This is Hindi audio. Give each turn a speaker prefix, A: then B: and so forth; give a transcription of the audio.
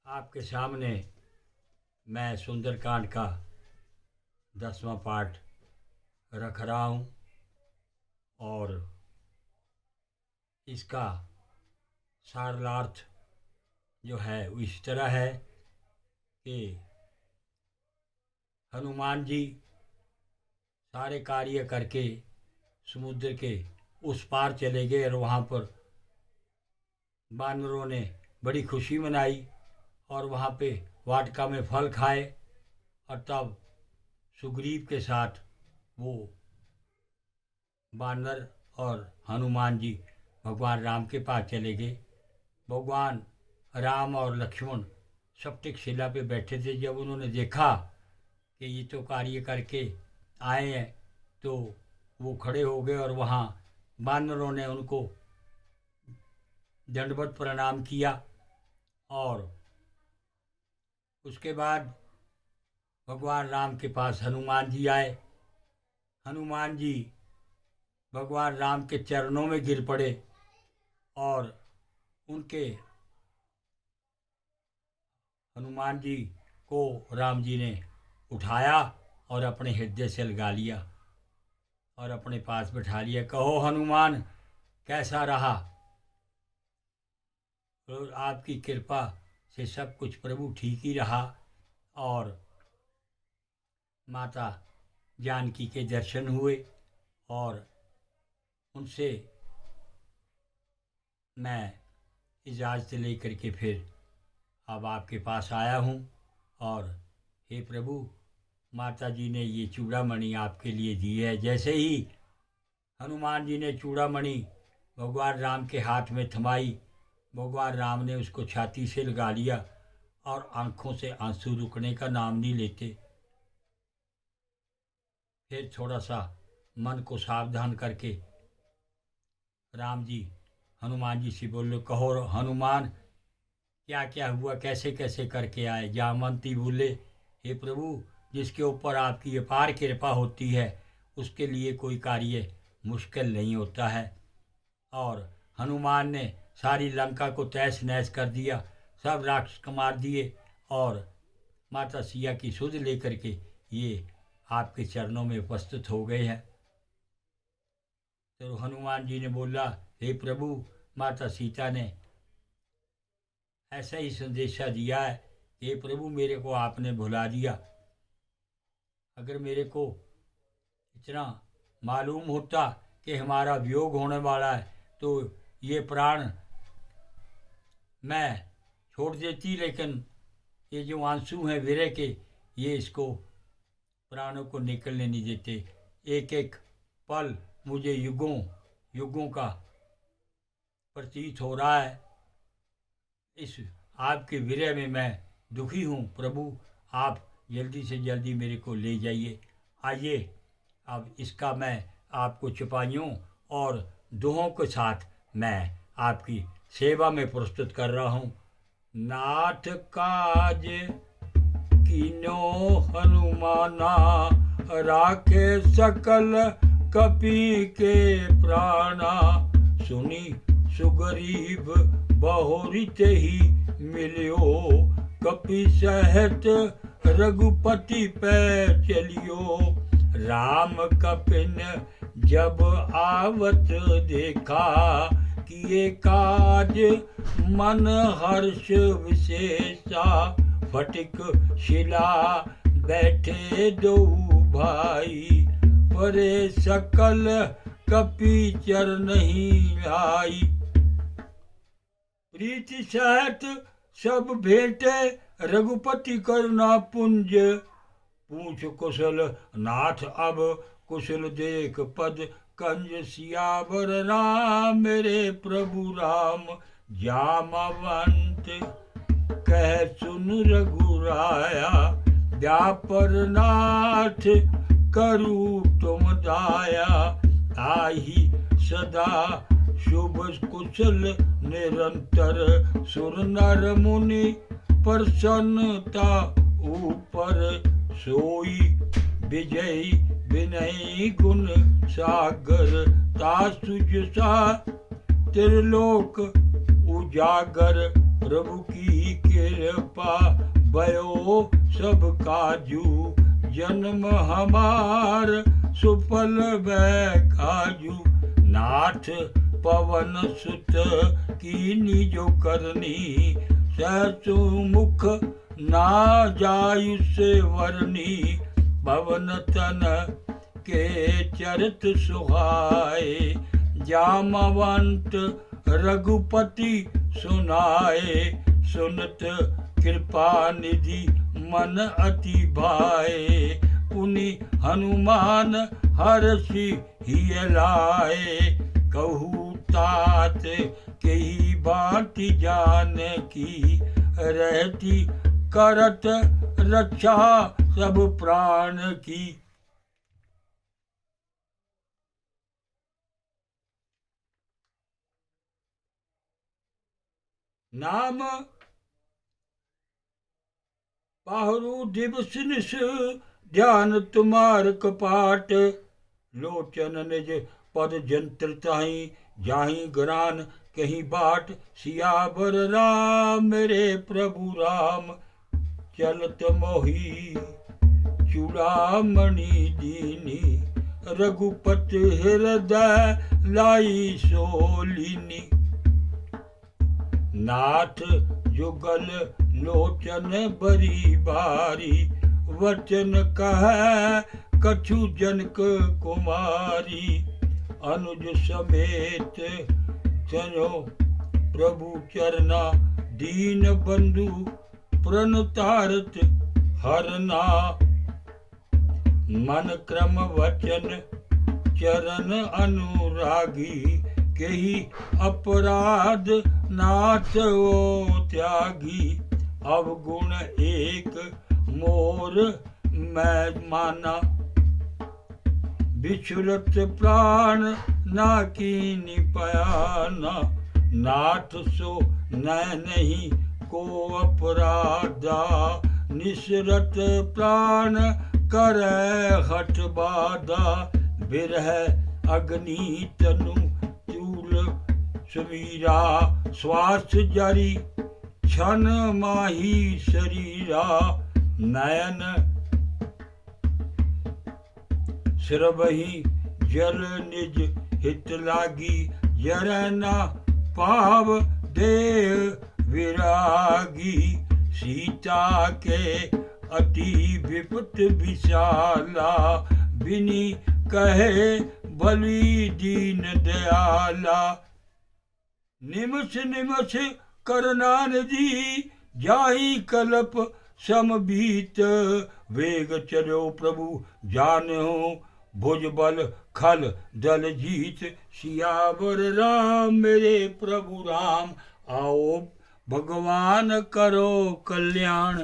A: आपके सामने मैं सुंदरकांड का 10वां पाठ रख रहा हूँ और इसका सारार्थ जो है वो इस तरह है कि हनुमान जी सारे कार्य करके समुद्र के उस पार चले गए और वहाँ पर बानरों ने बड़ी खुशी मनाई और वहाँ पे वाटिका में फल खाए और तब सुग्रीव के साथ वो बानर और हनुमान जी भगवान राम के पास चले गए। भगवान राम और लक्ष्मण सप्तिक शिला पे बैठे थे। जब उन्होंने देखा कि ये तो कार्य करके आए हैं तो वो खड़े हो गए और वहाँ बानरों ने उनको दंडवत प्रणाम किया और उसके बाद भगवान राम के पास हनुमान जी आए। हनुमान जी भगवान राम के चरणों में गिर पड़े और उनके हनुमान जी को राम जी ने उठाया और अपने हृदय से लगा लिया और अपने पास बैठा लिया। कहो हनुमान, कैसा रहा? तो आपकी कृपा से सब कुछ प्रभु ठीक ही रहा और माता जानकी के दर्शन हुए और उनसे मैं इजाज़त लेकर के फिर अब आपके पास आया हूँ। और हे प्रभु, माता जी ने ये चूड़ामणि आपके लिए दी है। जैसे ही हनुमान जी ने चूड़ामणि भगवान राम के हाथ में थमाई, भगवान राम ने उसको छाती से लगा लिया और आंखों से आंसू रुकने का नाम नहीं लेते। फिर थोड़ा सा मन को सावधान करके राम जी हनुमान जी से बोले, कहो हनुमान, क्या क्या हुआ, कैसे कैसे करके आए? जामवंती बोले, हे प्रभु, जिसके ऊपर आपकी अपार कृपा होती है उसके लिए कोई कार्य मुश्किल नहीं होता है। और हनुमान ने सारी लंका को तहस नहस कर दिया, सब राक्षस को मार दिए और माता सिया की सुध लेकर के ये आपके चरणों में उपस्थित हो गए हैं। तो हनुमान जी ने बोला, हे प्रभु, माता सीता ने ऐसा ही संदेशा दिया है कि हे प्रभु, मेरे को आपने भुला दिया। अगर मेरे को इतना मालूम होता कि हमारा वियोग होने वाला है तो ये प्राण मैं छोड़ देती, लेकिन ये जो आंसू हैं विरह के, ये इसको प्राणों को निकलने नहीं देते। एक एक पल मुझे युगों युगों का प्रतीत हो रहा है। इस आपके विरह में मैं दुखी हूँ। प्रभु, आप जल्दी से जल्दी मेरे को ले जाइए। आइए, अब इसका मैं आपको चौपाइयों और दोहों के साथ मैं आपकी सेवा में प्रस्तुत कर रहा हूँ। नाथ काज कीन्यो हनुमाना, राखे सकल कपि के प्राणा। सुनी सुग्रीव बहुरित ही मिलियो, कपि सहित रघुपति पे चलियो। राम कपिन जब आवत देखा, किए काज मन हर्ष विशेषा। फटिक शिला बैठे दो भाई, परे सकल कपि चरनहि आई। प्रीति सहित सब भेंटे रघुपति करुणा पुंज। पूछ कुशल नाथ अब कुशल देख पद कंज। सियावर राम मेरे प्रभु राम, जामवंत कह सुन रघुराया। व्यापर नाथ करू तुम दाया, आही सदा शुभ कुशल निरंतर। सुर नर मुनि प्रसन्नता ऊपर, सोई विजय विनय गुण सागर। तासुज सा त्रिलोक उजागर, प्रभु की कृपा भयो सब काजू, जन्म हमार सुफल वै काजू। नाथ पवन सुत की निजो करनी, सहसु मुख ना जायु से वरनी। पवन तन के चरित सुहाए, जामवंत रघुपति सुनाए। सुनत कृपा निधि मन अति भाए, पुनि हनुमान हरषि हिय लाए। कहू तात केही बात जान की, रहती करत रक्षा सब प्राण की। नाम पाहरु दिवस निश, ध्यान तुम्हार कपाट। लोचन निज पद जंत्र ताही, जाही ग्रान कहीं बाट। सियावर राम मेरे प्रभु राम, चलत मोही चूड़ामणि दीनी। रघुपति हृदय लाई सोलिनी। नाथ जुगल लोचन बरी बारी, वचन कह कछु जनक कुमारी। अनुज समेत चलो प्रभु चरना, दीन बंधु प्रणतारत हरना। मन क्रम वचन चरण अनुरागी, केही अपराध नाथ ओ त्यागी। अवगुण एक मोर मैं माना, बिछुरत प्राण ना कीनी पयाना। नाथ सो नहीं को अपराधा, निसरत प्राण करे हठ बाधा। बिरह अग्नि तनु चूल समीरा, श्वास जरी क्षण माही शरीरा। नयन सिरबही जल निज हित लागी, जरना पाव देह विरागी। सीता के अति विपत विशाला, बिनी कहे बलि दीन दयाला। निमष निमष करना निधि, जाहि कल्प समबीत। वेग चलो प्रभु जानो, भुज बल खल दल जीत। सियावर राम मेरे प्रभु राम, आओ भगवान करो कल्याण।